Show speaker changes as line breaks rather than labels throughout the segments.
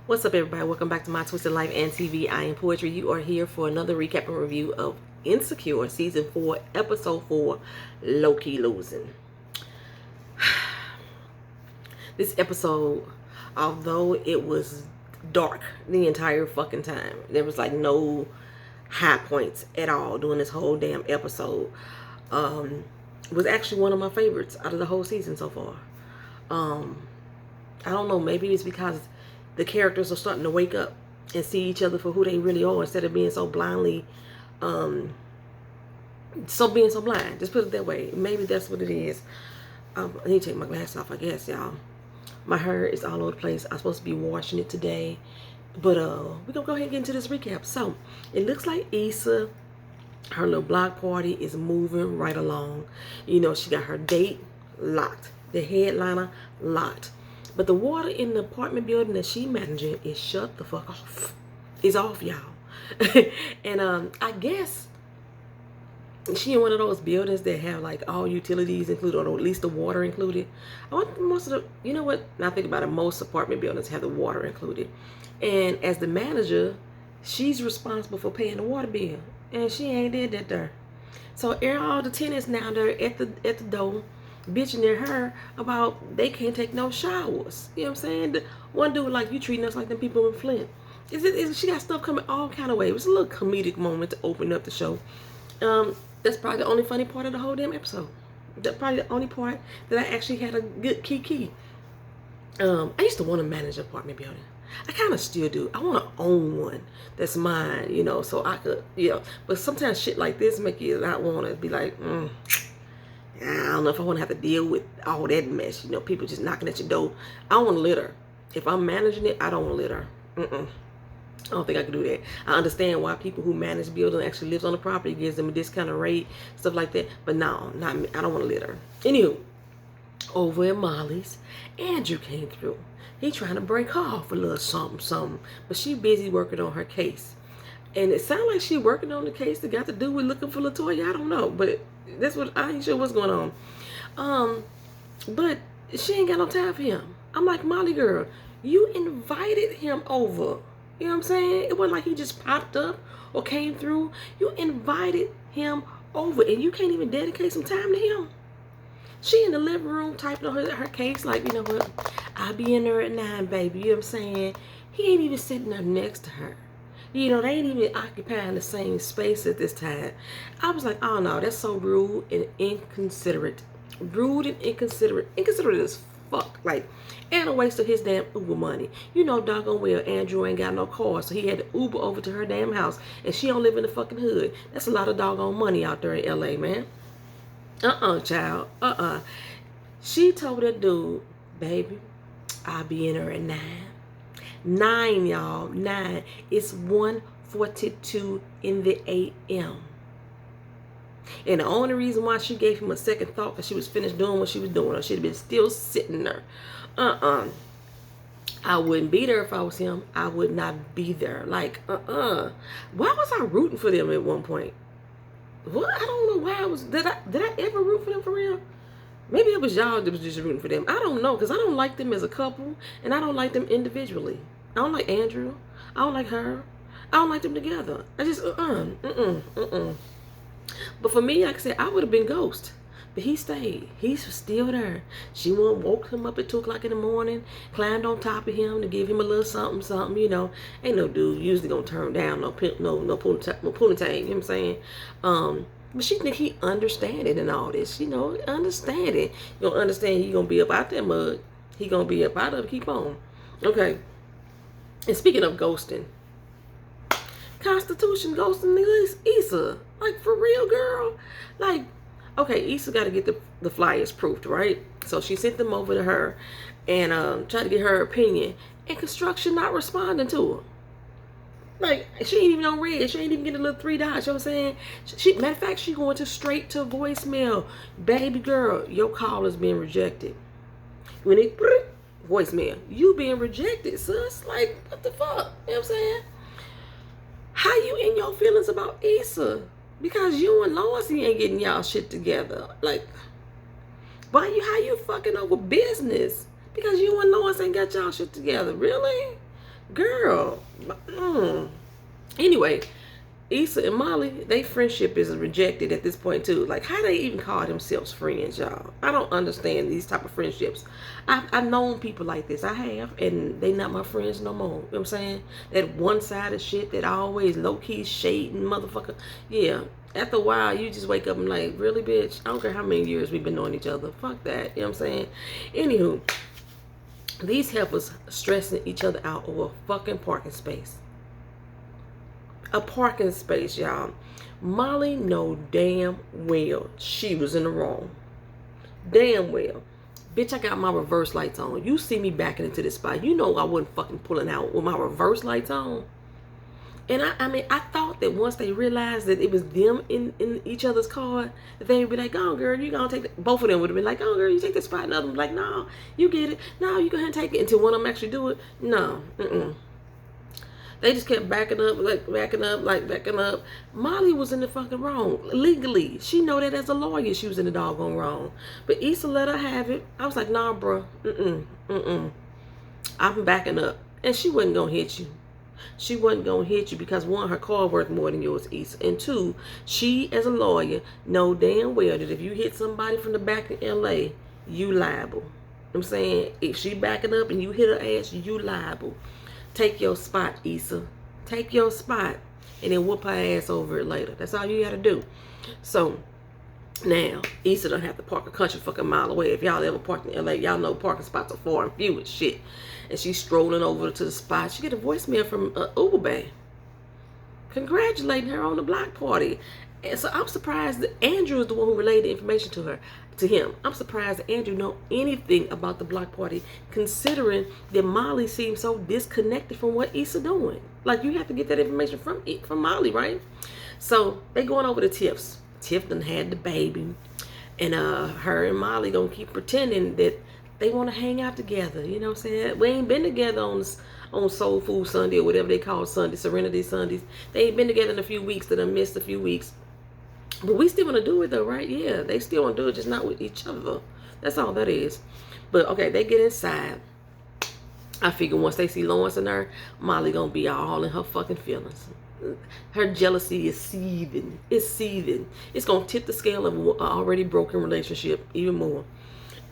What's up, everybody? Welcome back to My Twisted Life and TV. I am Poetry. You are here for another recap and review of Insecure Season 4, Episode 4, Low-Key Losing. This episode, although it was dark the entire fucking time, there was like no high points at all during this whole damn episode. Was actually one of my favorites out of the whole season so far. I don't know, maybe it's because the characters are starting to wake up and see each other for who they really are instead of being so blindly, being so blind. Just put it that way. Maybe that's what it is. I need to take my glasses off, I guess, y'all. My hair is all over the place. I'm supposed to be washing it today. But we're going to go ahead and get into this recap. So, it looks like Issa, her little block party is moving right along. You know, she got her date locked. The headliner locked. But the water in the apartment building that she managing is shut the fuck off. It's off, y'all. And I guess she in one of those buildings that have like all utilities included, or at least the water included. I want most of the, you know what? Now think about it, most apartment buildings have the water included. And as the manager, she's responsible for paying the water bill. And she ain't did that there. So all the tenants now there at the door bitching at her about they can't take no showers. You know what I'm saying? The one dude like, you treating us like them people in Flint. She got stuff coming all kind of way. It was a little comedic moment to open up the show. That's probably the only funny part of the whole damn episode. That's probably the only part that I actually had a good key. I used to want to manage an apartment building. I kind of still do. I want to own one that's mine, you know, so I could, you know. But sometimes shit like this make you not want to be like, I don't know if I want to have to deal with all that mess. You know, people just knocking at your door. I don't want to litter. If I'm managing it, I don't want to litter. I don't think I can do that. I understand why people who manage buildings actually lives on the property, gives them a discounted rate, stuff like that. But no, not me. I don't want to litter. Anywho, over at Molly's, Andrew came through. He trying to break her off a little something. But she busy working on her case. And it sounded like she working on the case that got to do with looking for LaToya. I don't know, but that's what I ain't sure what's going on. But she ain't got no time for him. I'm like, Molly girl, you invited him over. You know what I'm saying? It wasn't like he just popped up or came through. You invited him over, and you can't even dedicate some time to him. She in the living room typing on her case, like, you know what? I'll be in there at 9, baby. You know what I'm saying? He ain't even sitting there next to her. You know, they ain't even occupying the same space at this time. I was like, oh no, that's so rude and inconsiderate. Rude and inconsiderate. Inconsiderate as fuck. Like, and a waste of his damn Uber money. You know doggone well Andrew ain't got no car, so he had to Uber over to her damn house. And she don't live in the fucking hood. That's a lot of doggone money out there in LA, man. Child. She told that dude, baby, I'll be in her at 9. 9, y'all. 9. It's 1:42 in the a.m. And the only reason why she gave him a second thought, because she was finished doing what she was doing, or she'd have been still sitting there. I wouldn't be there if I was him. I would not be there. Like, Why was I rooting for them at one point? What? I don't know why I was. Did I ever root for them for real? Maybe it was y'all that was just rooting for them. I don't know, because I don't like them as a couple, and I don't like them individually. I don't like Andrew. I don't like her. I don't like them together. I just, But for me, like I said, I would have been ghost. But he stayed. He's still there. She woke him up at 2 o'clock in the morning, climbed on top of him to give him a little something, you know. Ain't no dude usually gonna turn down no poontang, you know what I'm saying? But she think he understand it and all this, you know, understand it. You don't understand he gonna be up out that mud. He gonna be up out of it, keep on. Okay. And speaking of ghosting, Constitution ghosting Issa. Like, for real, girl. Like, okay, Issa got to get the flyers proofed, right? So she sent them over to her and tried to get her opinion. And construction not responding to her. Like, she ain't even on red. She ain't even getting a little 3 dots. You know what I'm saying? Matter of fact, she going straight to voicemail. Baby girl, your call is being rejected. When it voicemail, you being rejected, sis. Like, what the fuck? You know what I'm saying? How you in your feelings about Issa? Because you and Lawsy ain't getting y'all shit together. Like, how you fucking over business? Because you and Lois ain't got y'all shit together. Really? Girl. Anyway, Issa and Molly, they friendship is rejected at this point too. Like, how they even call themselves friends, y'all? I don't understand these type of friendships. I've known people like this. I have, and they not my friends no more. You know what I'm saying? That one-sided shit that always low-key shading motherfucker. Yeah. After a while, you just wake up and like, really, bitch? I don't care how many years we've been knowing each other. Fuck that. You know what I'm saying? Anywho, these heifers stressing each other out over a fucking parking space. A parking space, y'all. Molly know damn well she was in the wrong. Damn well. Bitch, I got my reverse lights on. You see me backing into this spot. You know I wasn't fucking pulling out with my reverse lights on. And I mean, I thought that once they realized that it was them in each other's car, that they would be like, "Go on, girl, you gonna take it." Both of them would have been like, "Oh, girl, you take this spot." And the other one like, "No, you get it. No, you go ahead and take it." Until one of them actually do it. No, They just kept backing up. Molly was in the fucking wrong. Legally. She know that as a lawyer she was in the doggone wrong. But Issa let her have it. I was like, nah, bro. I'm backing up. And she wasn't going to hit you. She wasn't going to hit you because, one, her car worth more than yours, Issa. And two, she, as a lawyer, know damn well that if you hit somebody from the back in L.A., you liable. I'm saying, if she backing up and you hit her ass, you liable. Take your spot, Issa. Take your spot. And then whoop her ass over it later. That's all you got to do. So, now, Issa don't have to park a country fucking mile away. If y'all ever parked in LA, y'all know parking spots are far and few and shit. And she's strolling over to the spot. She get a voicemail from Uber Bay, congratulating her on the block party. And so I'm surprised that Andrew is the one who relayed the information to him. I'm surprised that Andrew know anything about the block party, considering that Molly seems so disconnected from what Issa doing. Like, you have to get that information from Molly, right? So they going over to Tiff's. Tiff done had the baby, and her and Molly gonna keep pretending that they want to hang out together. You know what I'm saying? We ain't been together on Soul Food Sunday or whatever they call Sunday, Serenity Sundays. They ain't been together in a few weeks. That I missed a few weeks, but we still want to do it though, right? Yeah, they still want to do it, just not with each other. That's all that is. But okay, they get inside. I figure once they see Lawrence and her, Molly gonna be all in her fucking feelings. Her jealousy is seething. It's seething. It's gonna tip the scale of an already broken relationship even more.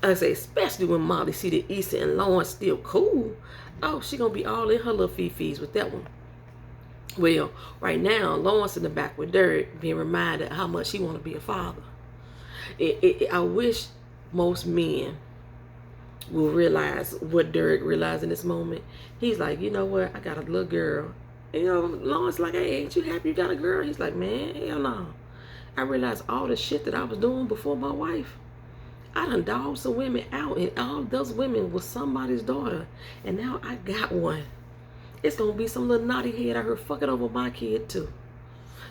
I say, especially when Molly see that Issa and Lawrence still cool. Oh, she gonna be all in her little fee-fees with that one. Well, right now, Lawrence in the back with Derek, being reminded how much he want to be a father. I wish most men will realize what Derek realized in this moment. He's like, you know what? I got a little girl. And, you know, Lawrence like, hey, ain't you happy you got a girl? He's like, man, hell no. I realized all the shit that I was doing before my wife. I done dogged some women out, and all those women was somebody's daughter. And now I got one. It's going to be some little naughty head out here fucking over my kid, too.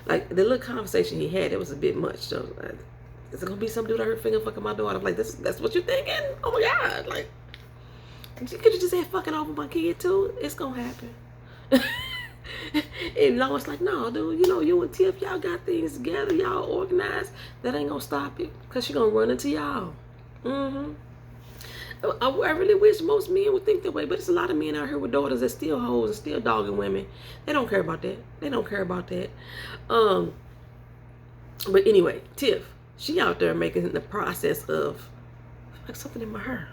Like, the little conversation he had, it was a bit much. So, is it going to be some dude out here finger fucking my daughter? I'm like, that's what you're thinking? Oh, my God. Like, you could have just said fucking over my kid, too. It's going to happen. And Lawrence like, no, dude, you know, you and Tiff, y'all got things together. Y'all organized. That ain't going to stop it. Because she going to run into y'all. I really wish most men would think that way, but it's a lot of men out here with daughters that still hoes and still dogging women. They don't care about that. They don't care about that. But anyway, Tiff, she out there making the process of, like, something in my hair.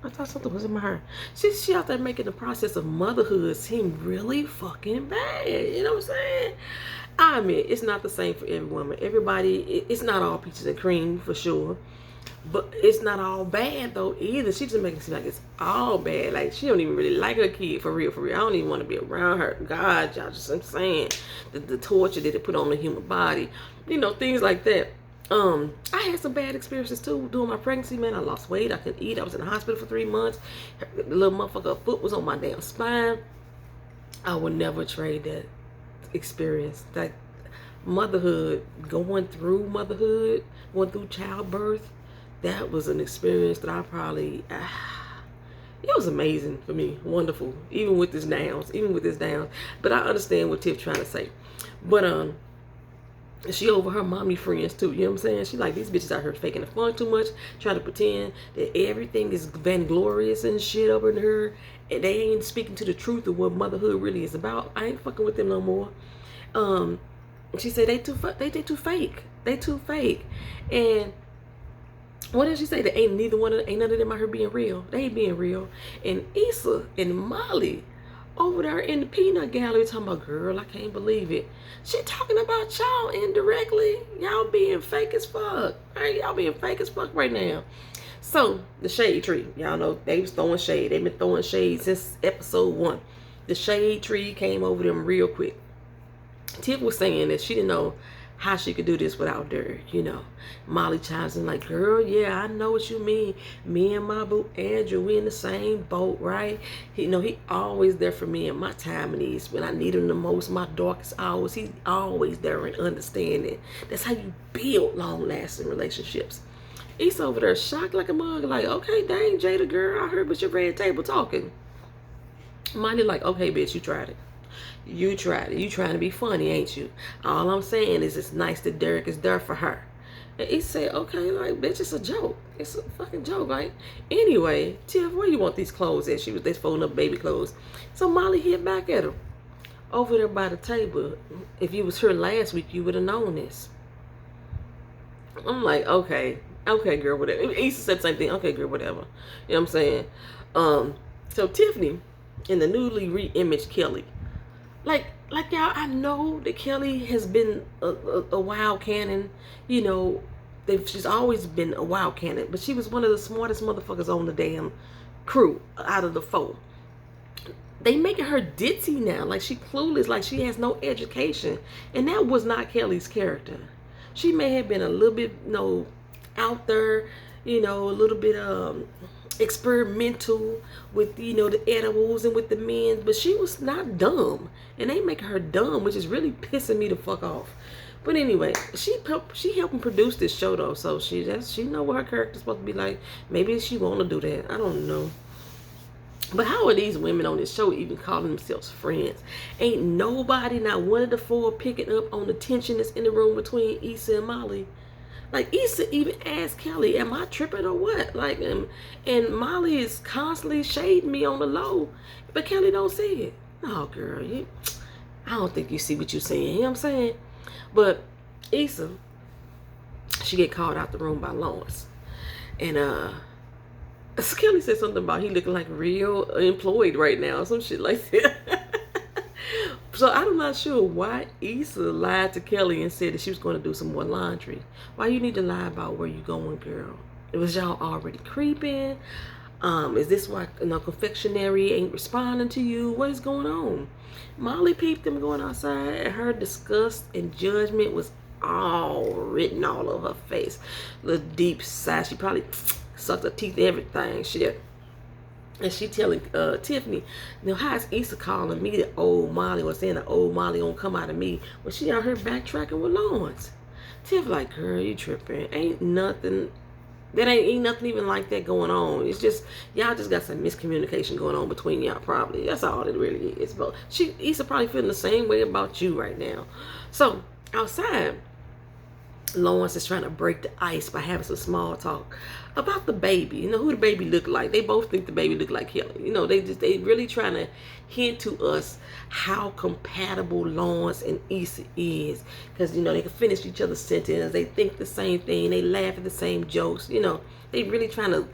I thought something was in my hair. She out there making the process of motherhood seem really fucking bad. You know what I'm saying? I mean, it's not the same for every woman. Everybody, it's not all peaches and cream for sure. But it's not all bad though either. She just making it seem like it's all bad. Like, she don't even really like her kid for real, for real. I don't even want to be around her. God, y'all, just I'm saying. The torture that it put on the human body. You know, things like that. I had some bad experiences too during my pregnancy, man. I lost weight. I couldn't eat. I was in the hospital for 3 months. The little motherfucker foot was on my damn spine. I would never trade that experience. Like, motherhood, going through childbirth, that was an experience that I probably, it was amazing for me. Wonderful. Even with this downs. But I understand what Tiff's trying to say. But, She over her mommy friends too, you know what I'm saying? She like, these bitches out here faking the fun too much, trying to pretend that everything is vainglorious and shit over in her, and they ain't speaking to the truth of what motherhood really is about. I ain't fucking with them no more. She said they too fake. They too fake. And what did she say? That ain't none of them out here being real. They ain't being real. And Issa and Molly over there in the peanut gallery talking about, girl, I can't believe it. She talking about y'all indirectly. Y'all being fake as fuck. Right? Y'all being fake as fuck right now. So, the shade tree. Y'all know they was throwing shade. They've been throwing shade since episode 1. The shade tree came over them real quick. Tiff was saying that she didn't know how she could do this without Derek, you know. Molly chimes in like, girl, yeah, I know what you mean. Me and my boo Andrew, we in the same boat, right? He always there for me in my time of needs. When I need him the most, my darkest hours, he's always there and understanding. That's how you build long-lasting relationships. He's over there shocked like a mug, like, okay, dang, Jada, girl, I heard about your red table talking. Molly like, okay, bitch, you tried it. You tried it. You trying to be funny, ain't you? All I'm saying is it's nice that Derek is there for her. And he said, okay, like, bitch, it's a joke. It's a fucking joke, right? Anyway, Tiff, where you want these clothes at? They folding up baby clothes. So Molly hit back at him. Over there by the table. If you was here last week, you would have known this. I'm like, okay, girl, whatever. Issa said the same thing. Okay, girl, whatever. You know what I'm saying? So Tiffany, in the newly re-imaged Kelly, like y'all, I know that Kelly has been a wild cannon. You know, she's always been a wild cannon, but she was one of the smartest motherfuckers on the damn crew out of the 4. They making her ditzy now, like she clueless, like she has no education, and that was not Kelly's character. She may have been a little bit, out there, a little bit experimental with the edibles and with the men, but she was not dumb, and they make her dumb, which is really pissing me the fuck off. But anyway, she helped produce this show though, so she know what her character's supposed to be like. Maybe she want to do that, I don't know. But how are these women on this show even calling themselves friends? Ain't nobody, not one of the 4, picking up on the tension that's in the room between Issa and Molly. Like, Issa even asked Kelly, am I tripping or what? Like, and Molly is constantly shading me on the low, but Kelly don't see it. Oh, girl, I don't think you see what you're saying. You know what I'm saying? But Issa, she get called out the room by Lawrence. And, Kelly said something about he looking like real employed right now, some shit like that. So I'm not sure why Issa lied to Kelly and said that she was going to do some more laundry. Why you need to lie about where you going, girl? It was y'all already creeping. Is this why confectionery ain't responding to you? What is going on? Molly peeped them going outside, and her disgust and judgment was all written all over her face. The deep sigh. She probably sucked her teeth, everything. Shit. And she telling Tiffany, how is Issa calling me the old Molly, or saying the old Molly gonna come out of me when she out here backtracking with Lawrence? Tiff like, girl, you tripping. Ain't nothing even like that going on. It's just, y'all just got some miscommunication going on between y'all probably. That's all it really is. But Issa probably feeling the same way about you right now. So, outside, Lawrence is trying to break the ice by having some small talk about the baby. Who the baby look like. They both think the baby look like Kelly. They really trying to hint to us how compatible Lawrence and Issa is. Because, they can finish each other's sentence. They think the same thing. They laugh at the same jokes. They really trying to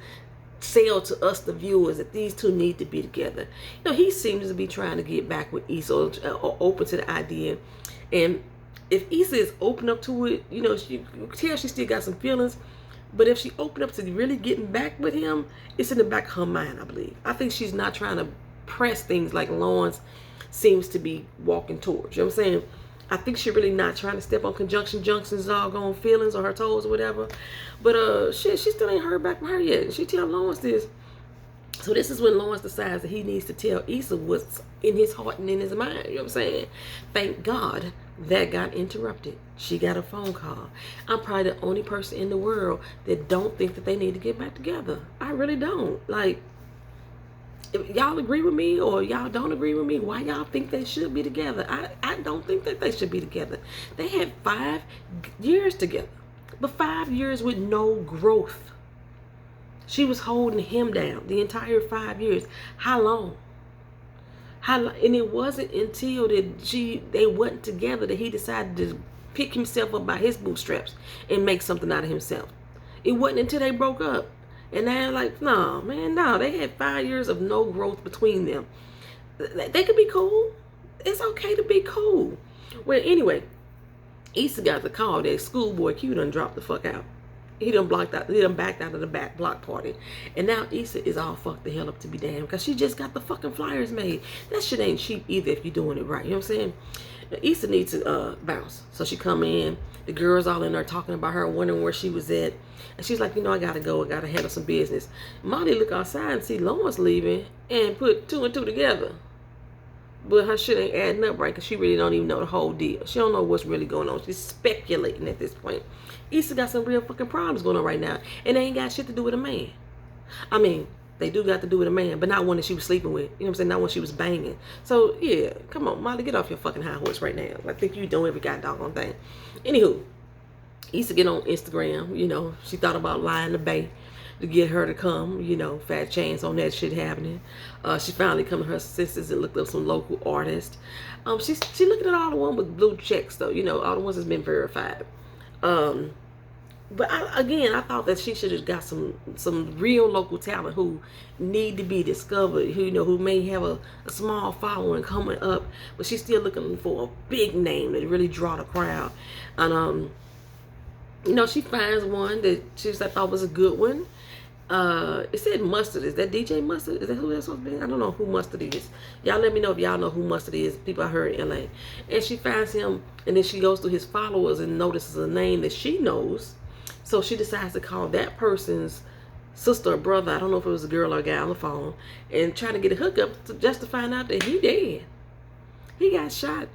sell to us, the viewers, that these two need to be together. He seems to be trying to get back with Issa, or open to the idea. And if Issa is open up to it, she tell she still got some feelings. But if she open up to really getting back with him, it's in the back of her mind, I believe. I think she's not trying to press things like Lawrence seems to be walking towards. You know what I'm saying? I think she's really not trying to step on conjunction junctions, doggone feelings or her toes or whatever. But she still ain't heard back from her yet. She tell Lawrence this. So this is when Lawrence decides that he needs to tell Issa what's in his heart and in his mind. You know what I'm saying? Thank God that got interrupted. She got a phone call. I'm probably the only person in the world that don't think that they need to get back together. I really don't. Like, If y'all agree with me or y'all don't agree with me, why y'all think they should be together? I don't think that they should be together. They had 5 years together, but 5 years with no growth. She was holding him down the entire 5 years. How long? And it wasn't until they wasn't together that he decided to pick himself up by his bootstraps and make something out of himself. It wasn't until they broke up. And they're like, no, man, no. They had 5 years of no growth between them. They could be cool. It's okay to be cool. Well, anyway, Issa got the call that Schoolboy Q done dropped the fuck out. He done backed out of the back block party. And now Issa is all fucked the hell up to be damned because she just got the fucking flyers made. That shit ain't cheap either if you're doing it right. You know what I'm saying? Now, Issa needs to bounce. So she come in. The girls all in there talking about her, wondering where she was at. And she's like, I gotta go. I gotta handle some business. Molly look outside and see Lawrence leaving and put 2 and 2 together. But her shit ain't adding up right because she really don't even know the whole deal. She don't know what's really going on. She's speculating at this point. Issa got some real fucking problems going on right now. And they ain't got shit to do with a man. I mean, they do got to do with a man, but not one that she was sleeping with. You know what I'm saying? Not one she was banging. So, yeah, come on, Molly, get off your fucking high horse right now. I think you doing every goddamn thing. Anywho, Issa get on Instagram. She thought about lying to Bay to get her to come, fat chance on that shit happening. She finally come to her senses and looked up some local artists. She looking at all the ones with blue checks, though, all the ones that's been verified. But I thought that she should have got some real local talent who need to be discovered, who may have a small following coming up, but she's still looking for a big name that really draw the crowd. And she finds one that she thought was a good one. It said Mustard. Is that DJ Mustard? Is that who that's supposed to be? I don't know who Mustard is. Y'all let me know if y'all know who Mustard is. People I heard in LA. And she finds him, and then she goes through his followers and notices a name that she knows. So she decides to call that person's sister or brother, I don't know if it was a girl or a guy, on the phone, and try to get a hookup just to find out that he dead. He got shot.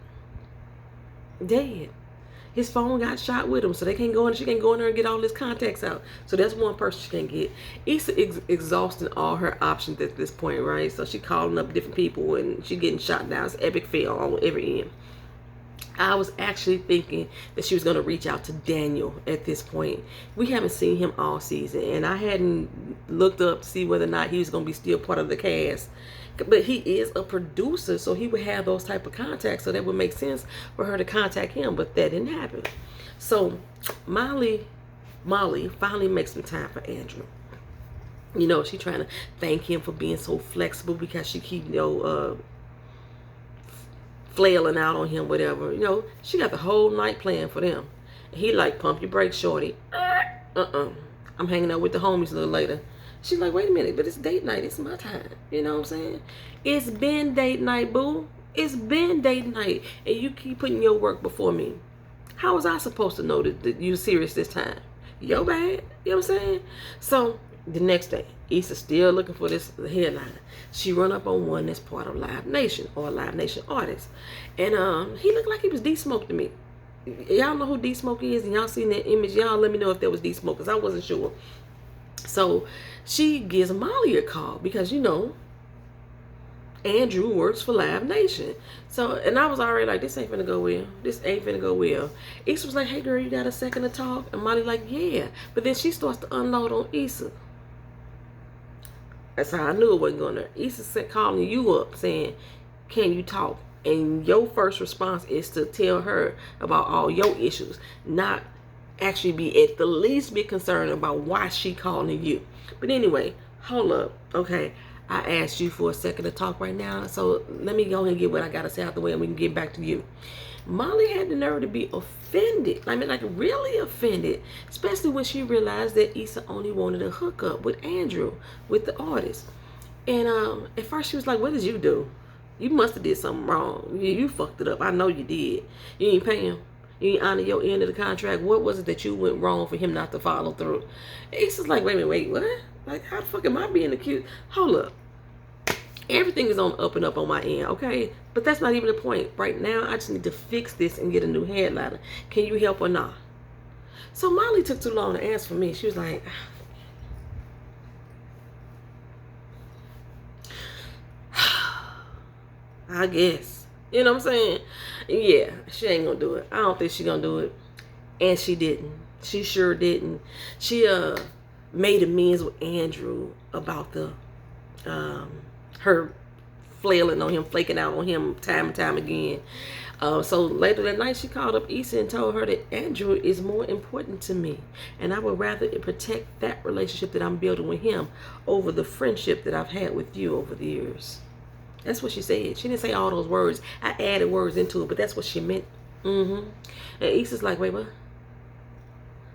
Dead. His phone got shot with him, so she can't go in there and get all his contacts out. So that's one person she can get. Issa exhausting all her options at this point, right? So she calling up different people and she getting shot down. It's epic fail on every end. I was actually thinking that she was going to reach out to Daniel at this point. We haven't seen him all season, and I hadn't looked up to see whether or not he was going to be still part of the cast. But he is a producer, so he would have those type of contacts, so that would make sense for her to contact him, but that didn't happen. So Molly finally makes some time for Andrew. She trying to thank him for being so flexible because she keep, flailing out on him, whatever. She got the whole night planned for them. He like, pump your brakes, shorty. I'm hanging out with the homies a little later. She's like, wait a minute, but it's date night. It's my time. You know what I'm saying? It's been date night, boo. It's been date night. And you keep putting your work before me. How was I supposed to know that you're serious this time? Yo bad. You know what I'm saying? So the next day, Issa's still looking for this headliner. She run up on one that's part of Live Nation or a Live Nation artist. And he looked like he was D-Smoke to me. Y'all know who D-Smoke is, and y'all seen that image. Y'all let me know if that was D-Smoke, because I wasn't sure. So she gives Molly a call because, Andrew works for Live Nation. So, and I was already like, this ain't finna go well. This ain't finna go well. Issa was like, hey girl, you got a second to talk? And Molly like, yeah. But then she starts to unload on Issa. That's how I knew it wasn't going there. Issa calling you up saying, can you talk? And your first response is to tell her about all your issues, not actually be at the least bit concerned about why she calling you. But anyway, hold up. Okay, I asked you for a second to talk right now, so let me go ahead and get what I gotta say out the way and we can get back to you. Molly had the nerve to be offended. I mean, like really offended, especially when she realized that Issa only wanted a hookup with Andrew, with the artist. And at first she was like, what did you do? You must have did something wrong. You fucked it up. I know you did. You ain't pay him. You ain't honor your end of the contract. What was it that you went wrong for him not to follow through? Issa's like, wait, what? Like, how the fuck am I being accused? Hold up. Everything is on up and up on my end, okay? But that's not even the point. Right now, I just need to fix this and get a new headliner. Can you help or not? So Molly took too long to answer for me. She was like, I guess. You know what I'm saying? Yeah, she ain't gonna do it. I don't think she gonna do it. And she didn't. She sure didn't. She made amends with Andrew about the her flailing on him, flaking out on him time and time again. So later that night, she called up Issa and told her that Andrew is more important to me, and I would rather protect that relationship that I'm building with him over the friendship that I've had with you over the years. That's what she said. She didn't say all those words. I added words into it, but that's what she meant. And Issa's like, wait, what?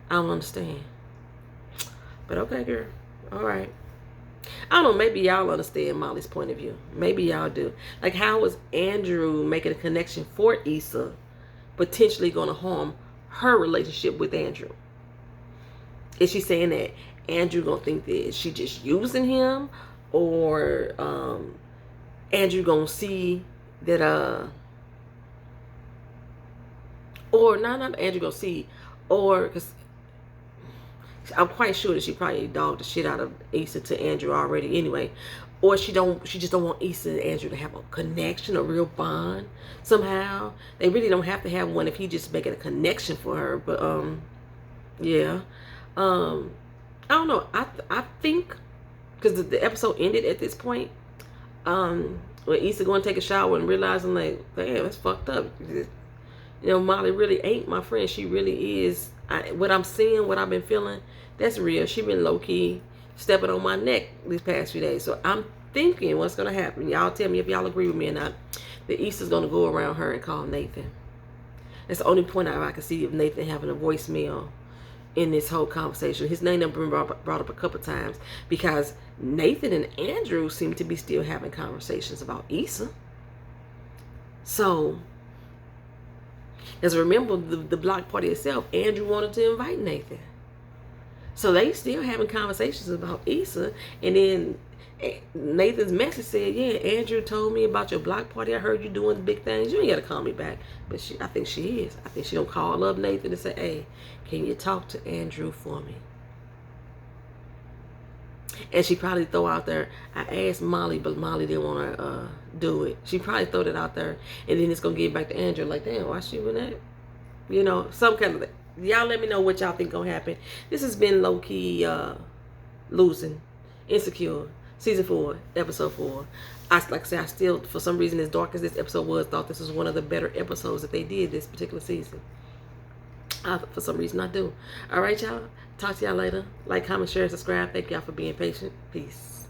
I don't understand. But okay, girl. All right. I don't know, maybe y'all understand Molly's point of view. Maybe y'all do. Like, how is Andrew making a connection for Issa potentially going to harm her relationship with Andrew? Is she saying that Andrew going to think that she just using him? Or Andrew going to see that, or not Andrew going to see, or, because I'm quite sure that she probably dogged the shit out of Issa to Andrew already anyway. Or she just don't want Issa and Andrew to have a connection, a real bond somehow. They really don't have to have one if he just making a connection for her. But yeah. I don't know. I think because the episode ended at this point, when Issa going to take a shower and realizing like, damn, it's fucked up. You know, Molly really ain't my friend. She really is. What I'm seeing, what I've been feeling, that's real. She been low-key stepping on my neck these past few days. So I'm thinking what's going to happen. Y'all tell me if y'all agree with me or not. That Issa's going to go around her and call Nathan. That's the only point I can see of Nathan having a voicemail in this whole conversation. His name has been brought up a couple times because Nathan and Andrew seem to be still having conversations about Issa. So, as remember, the block party itself, Andrew wanted to invite Nathan. So they still having conversations about Issa. And then Nathan's message said, yeah, Andrew told me about your block party. I heard you doing big things. You ain't got to call me back. But I think she is. I think she gonna call up Nathan and say, hey, can you talk to Andrew for me? And she probably throw out there, I asked Molly, but Molly didn't want to do it. She probably throw that out there, and then it's going to get back to Andrew like, damn, why she doing that? You know, some kind of, y'all let me know what y'all think going to happen. This has been low-key losing, Insecure, Season 4, Episode 4. Like I said, I still, for some reason, as dark as this episode was, thought this was one of the better episodes that they did this particular season. For some reason I do. All right, y'all. Talk to y'all later. Like, comment, share, subscribe. Thank y'all for being patient. Peace.